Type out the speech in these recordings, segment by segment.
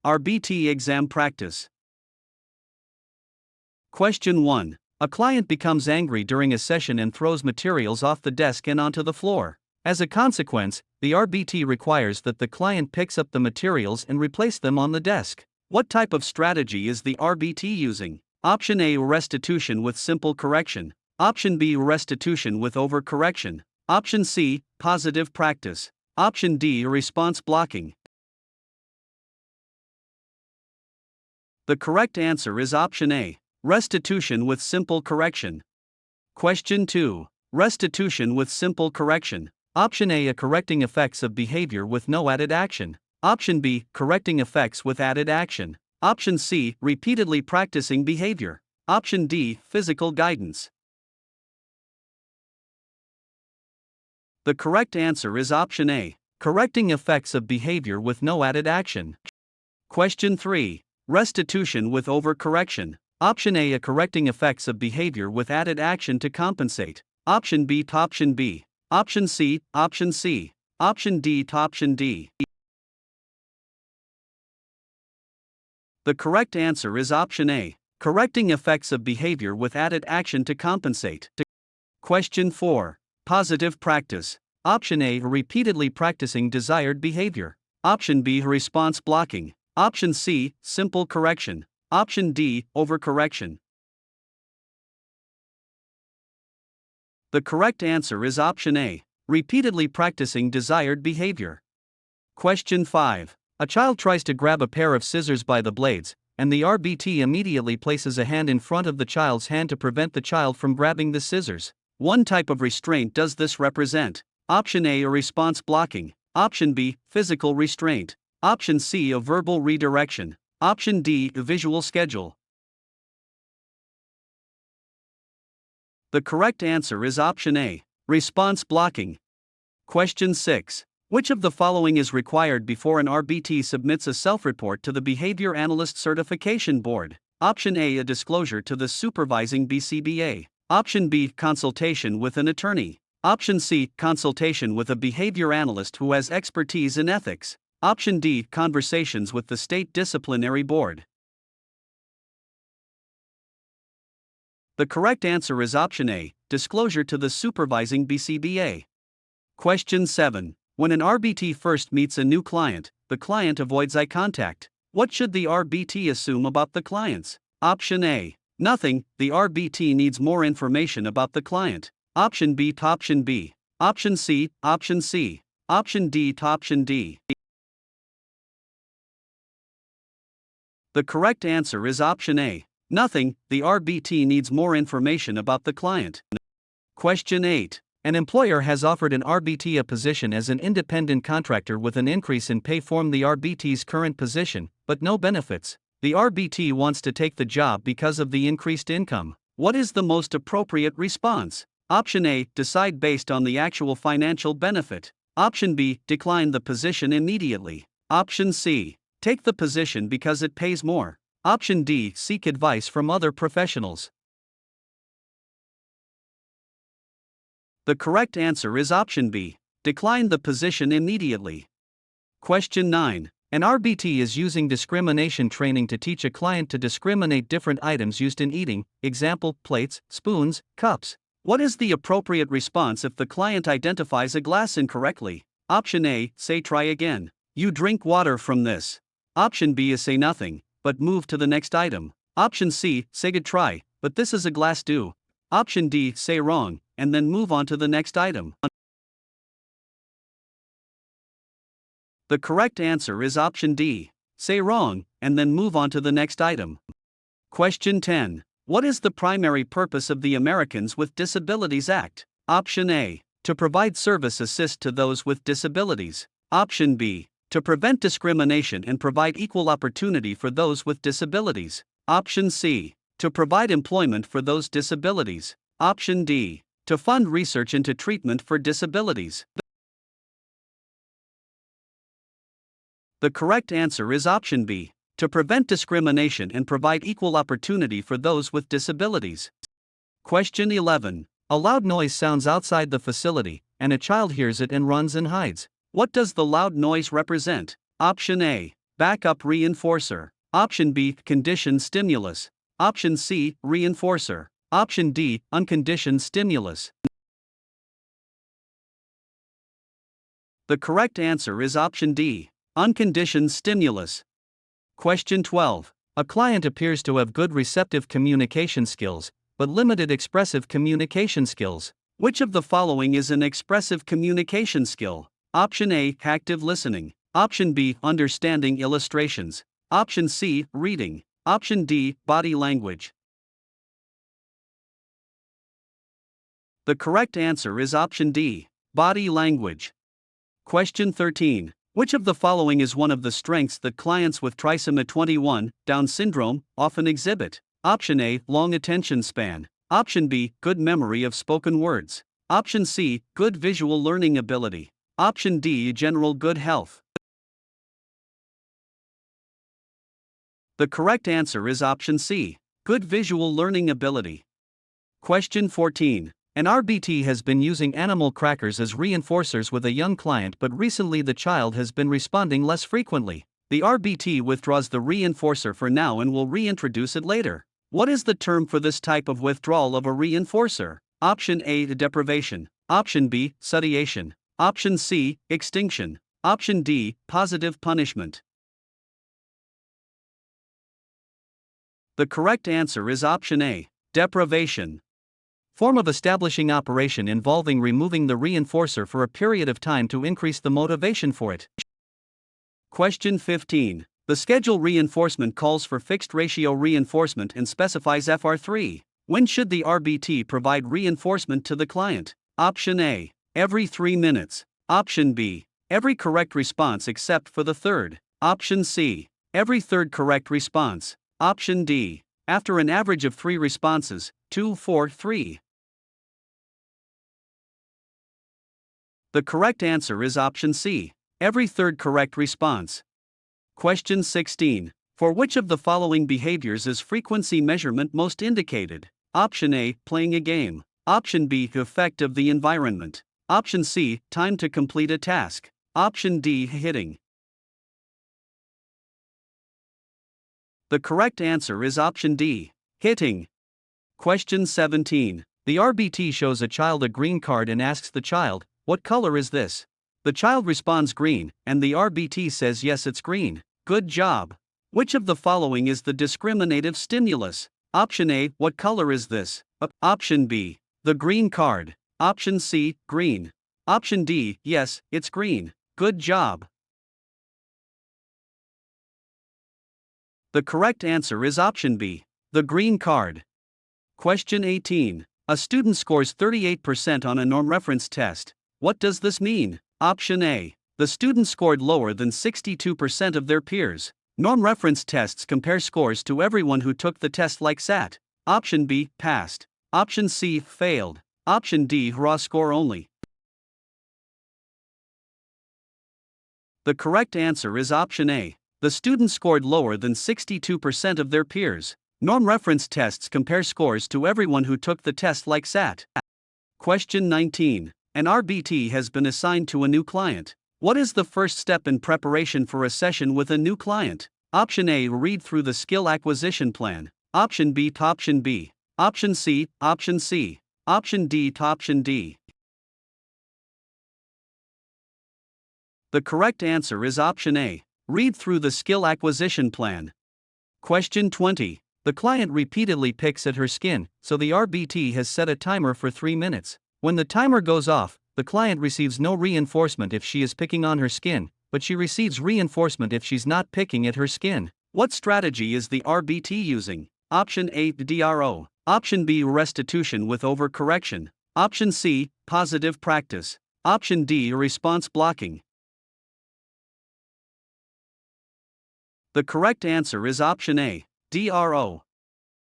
RBT exam practice. Question 1. A client becomes angry during a session and throws materials off the desk and onto the floor. As a consequence, the RBT requires that the client picks up the materials and replace them on the desk. What type of strategy is the RBT using? Option A, restitution with simple correction. Option B, restitution with overcorrection. Option C, positive practice. Option D, response blocking. The correct answer is option A, restitution with simple correction. Question 2. Restitution with simple correction. Option A, correcting effects of behavior with no added action. Option B, correcting effects with added action. Option C, repeatedly practicing behavior. Option D, physical guidance. The correct answer is option A, correcting effects of behavior with no added action. Question 3. Restitution with overcorrection. Option A, correcting effects of behavior with added action to compensate. Option B, option B. Option C, option C. Option D, option D. The correct answer is option A, correcting effects of behavior with added action to compensate. Question 4. Positive practice. Option A, repeatedly practicing desired behavior. Option B, response blocking. Option C, simple correction. Option D, overcorrection. The correct answer is option A, repeatedly practicing desired behavior. Question 5. A child tries to grab a pair of scissors by the blades, and the RBT immediately places a hand in front of the child's hand to prevent the child from grabbing the scissors. One type of restraint does this represent? Option A, response blocking. Option B, physical restraint. Option C, a verbal redirection. Option D, a visual schedule. The correct answer is option A, response blocking. Question 6. Which of the following is required before an RBT submits a self-report to the Behavior Analyst Certification Board? Option A, a disclosure to the supervising BCBA. Option B, consultation with an attorney. Option C, consultation with a behavior analyst who has expertise in ethics. Option D, conversations with the State Disciplinary Board. The correct answer is option A, disclosure to the supervising BCBA. Question 7. When an RBT first meets a new client, the client avoids eye contact. What should the RBT assume about the clients? Option A, nothing, the RBT needs more information about the client. Option B, option B. Option C, option C. Option D, option D. The correct answer is option A, nothing, the RBT needs more information about the client. Question 8. An employer has offered an RBT a position as an independent contractor with an increase in pay from the RBT's current position, but no benefits. The RBT wants to take the job because of the increased income. What is the most appropriate response? Option A, decide based on the actual financial benefit. Option B, decline the position immediately. Option C, take the position because it pays more. Option D, seek advice from other professionals. The correct answer is option B, decline the position immediately. Question 9. An RBT is using discrimination training to teach a client to discriminate different items used in eating, example, plates, spoons, cups. What is the appropriate response if the client identifies a glass incorrectly? Option A, say try again. You drink water from this. Option B is say nothing, but move to the next item. Option C, say good try, but this is a glass do. Option D, say wrong, and then move on to the next item. The correct answer is option D, say wrong, and then move on to the next item. Question 10. What is the primary purpose of the Americans with Disabilities Act? Option A, to provide service assist to those with disabilities. Option B, to prevent discrimination and provide equal opportunity for those with disabilities. Option C, to provide employment for those disabilities. Option D, to fund research into treatment for disabilities. The correct answer is option B, to prevent discrimination and provide equal opportunity for those with disabilities. Question 11. A loud noise sounds outside the facility, and a child hears it and runs and hides. What does the loud noise represent? Option A, backup reinforcer. Option B, conditioned stimulus. Option C, reinforcer. Option D, unconditioned stimulus. The correct answer is option D, unconditioned stimulus. Question 12. A client appears to have good receptive communication skills, but limited expressive communication skills. Which of the following is an expressive communication skill? Option A, active listening. Option B, understanding illustrations. Option C, reading. Option D, body language. The correct answer is option D, body language. Question 13. Which of the following is one of the strengths that clients with trisomy 21, Down syndrome, often exhibit? Option A, long attention span. Option B, good memory of spoken words. Option C, good visual learning ability. Option D, general good health. The correct answer is option C, good visual learning ability. Question 14. An RBT has been using animal crackers as reinforcers with a young client, but recently the child has been responding less frequently. The RBT withdraws the reinforcer for now and will reintroduce it later. What is the term for this type of withdrawal of a reinforcer? Option A, deprivation. Option B, sediation. Option C, extinction. Option D, positive punishment. The correct answer is option A, deprivation. Form of establishing operation involving removing the reinforcer for a period of time to increase the motivation for it. Question 15. The schedule reinforcement calls for fixed ratio reinforcement and specifies FR3. When should the RBT provide reinforcement to the client? Option A, every 3 minutes. Option B, every correct response except for the third. Option C, every third correct response. Option D, after an average of 3 responses, 2, 4, 3. The correct answer is option C, every third correct response. Question 16. For which of the following behaviors is frequency measurement most indicated? Option A, playing a game. Option B, effect of the environment. Option C, time to complete a task. Option D, hitting. The correct answer is option D, hitting. Question 17. The RBT shows a child a green card and asks the child, "What color is this?" The child responds green, and the RBT says yes, it's green. Good job. Which of the following is the discriminative stimulus? Option A, what color is this? Option B, the green card. Option C, green. Option D, yes, it's green. Good job. The correct answer is option B, the green card. Question 18. A student scores 38% on a norm reference test. What does this mean? Option A, the student scored lower than 62% of their peers. Norm reference tests compare scores to everyone who took the test like SAT. Option B, passed. Option C, failed. Option D, raw score only. The correct answer is option A. The student scored lower than 62% of their peers. Norm reference tests compare scores to everyone who took the test like SAT. Question 19. An RBT has been assigned to a new client. What is the first step in preparation for a session with a new client? Option A, read through the skill acquisition plan. Option B, option B. Option C, option C. Option D, option D. The correct answer is option A. Read through the skill acquisition plan. Question 20. The client repeatedly picks at her skin, so the RBT has set a timer for 3 minutes. When the timer goes off, the client receives no reinforcement if she is picking on her skin, but she receives reinforcement if she's not picking at her skin. What strategy is the RBT using? Option A, DRO. Option B, restitution with overcorrection. Option C, positive practice. Option D, response blocking. The correct answer is option A, DRO.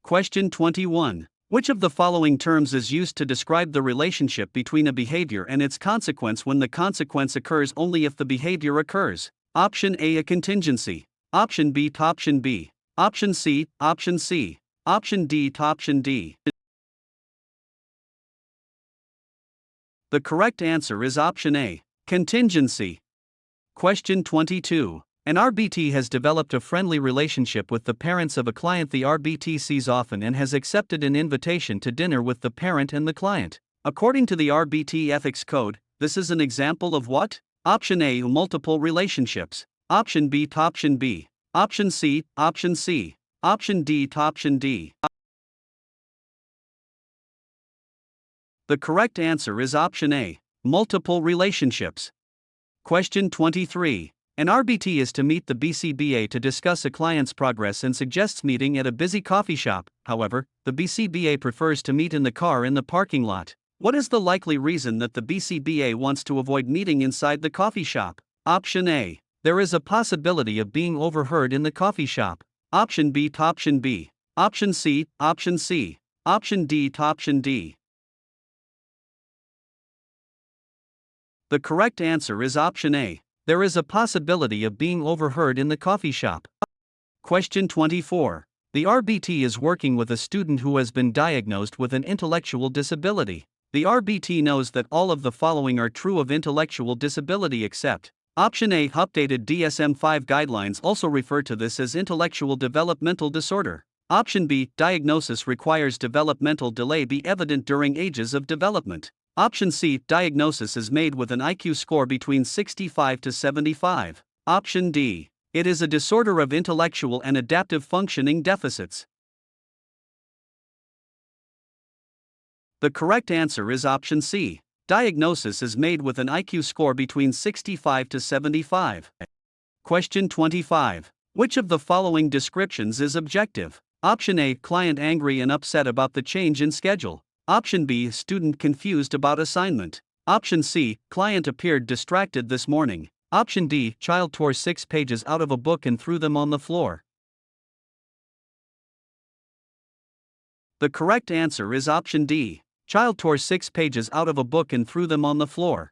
Question 21. Which of the following terms is used to describe the relationship between a behavior and its consequence when the consequence occurs only if the behavior occurs? Option A, contingency. Option B, option B. Option C, option C. Option D, option D. The correct answer is option A, contingency. Question 22. An RBT has developed a friendly relationship with the parents of a client the RBT sees often and has accepted an invitation to dinner with the parent and the client. According to the RBT Ethics Code, this is an example of what? Option A, multiple relationships. Option B, option B. Option C, option C. Option D, option D. The correct answer is option A, multiple relationships. Question 23. An RBT is to meet the BCBA to discuss a client's progress and suggests meeting at a busy coffee shop. However, the BCBA prefers to meet in the car in the parking lot. What is the likely reason that the BCBA wants to avoid meeting inside the coffee shop? Option A. There is a possibility of being overheard in the coffee shop. Option B, option B. Option C, option C. Option D, option D. The correct answer is option A. There is a possibility of being overheard in the coffee shop. Question 24. The RBT is working with a student who has been diagnosed with an intellectual disability. The RBT knows that all of the following are true of intellectual disability except option A. Updated DSM-5 guidelines also refer to this as intellectual developmental disorder. Option B. Diagnosis requires developmental delay be evident during ages of development. Option C. Diagnosis is made with an IQ score between 65 to 75. Option D. It is a disorder of intellectual and adaptive functioning deficits. The correct answer is option C. Diagnosis is made with an IQ score between 65 to 75. Question 25. Which of the following descriptions is objective? Option A. Client angry and upset about the change in schedule. Option B. Student confused about assignment. Option C. Client appeared distracted this morning. Option D. Child tore 6 pages out of a book and threw them on the floor. The correct answer is option D. Child tore 6 pages out of a book and threw them on the floor.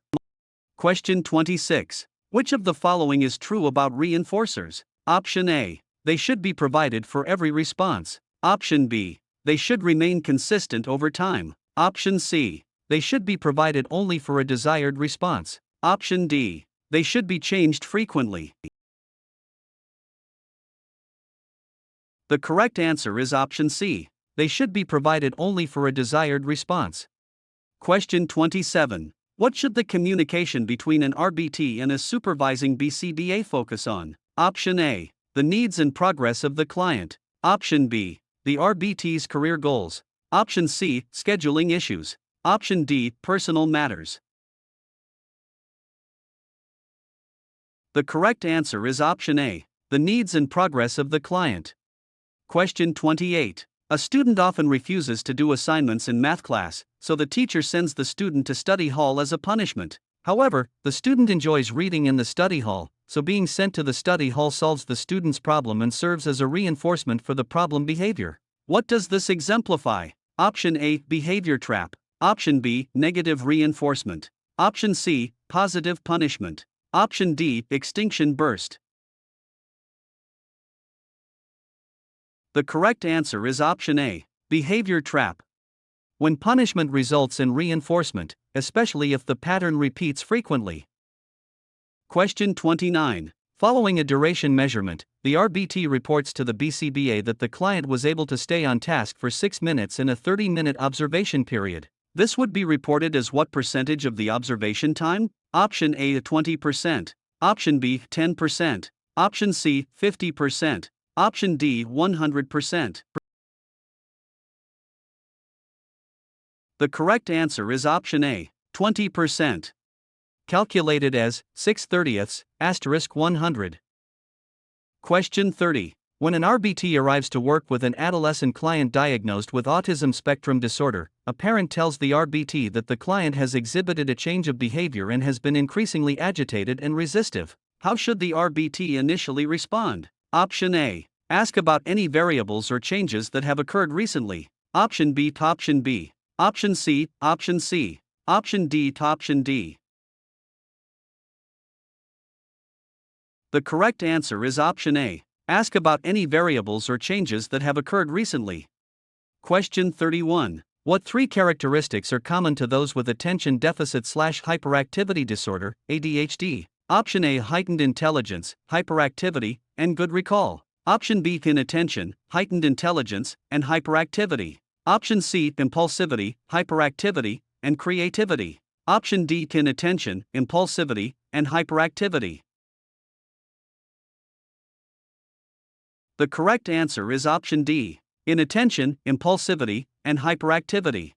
Question 26. Which of the following is true about reinforcers? Option A. They should be provided for every response. Option B. They should remain consistent over time. Option C. They should be provided only for a desired response. Option D. They should be changed frequently. The correct answer is option C. They should be provided only for a desired response. Question 27. What should the communication between an RBT and a supervising BCBA focus on? Option A. The needs and progress of the client. Option B. The RBT's career goals. Option C. Scheduling issues. Option D. Personal matters. The correct answer is option A. The needs and progress of the client. Question 28. A student often refuses to do assignments in math class, so the teacher sends the student to study hall as a punishment. However, the student enjoys reading in the study hall, so being sent to the study hall solves the student's problem and serves as a reinforcement for the problem behavior. What does this exemplify? Option A. Behavior trap. Option B. Negative reinforcement. Option C. Positive punishment. Option D. Extinction burst. The correct answer is option A. Behavior trap. When punishment results in reinforcement, especially if the pattern repeats frequently. Question 29. Following a duration measurement, the RBT reports to the BCBA that the client was able to stay on task for 6 minutes in a 30-minute observation period. This would be reported as what percentage of the observation time? Option A 20%. Option B 10%. Option C 50%. Option D 100%. The correct answer is option A, 20%. Calculated as 6/30 asterisk 100. Question 30. When an RBT arrives to work with an adolescent client diagnosed with autism spectrum disorder, a parent tells the RBT that the client has exhibited a change of behavior and has been increasingly agitated and resistive. How should the RBT initially respond? Option A. Ask about any variables or changes that have occurred recently. Option B. Option B. Option C. Option C. Option D. Option D. The correct answer is option A. Ask about any variables or changes that have occurred recently. Question 31. What 3 characteristics are common to those with attention deficit/hyperactivity disorder, ADHD? Option A, heightened intelligence, hyperactivity, and good recall. Option B, inattention, heightened intelligence, and hyperactivity. Option C, impulsivity, hyperactivity, and creativity. Option D, inattention, impulsivity, and hyperactivity. The correct answer is option D, inattention, impulsivity, and hyperactivity.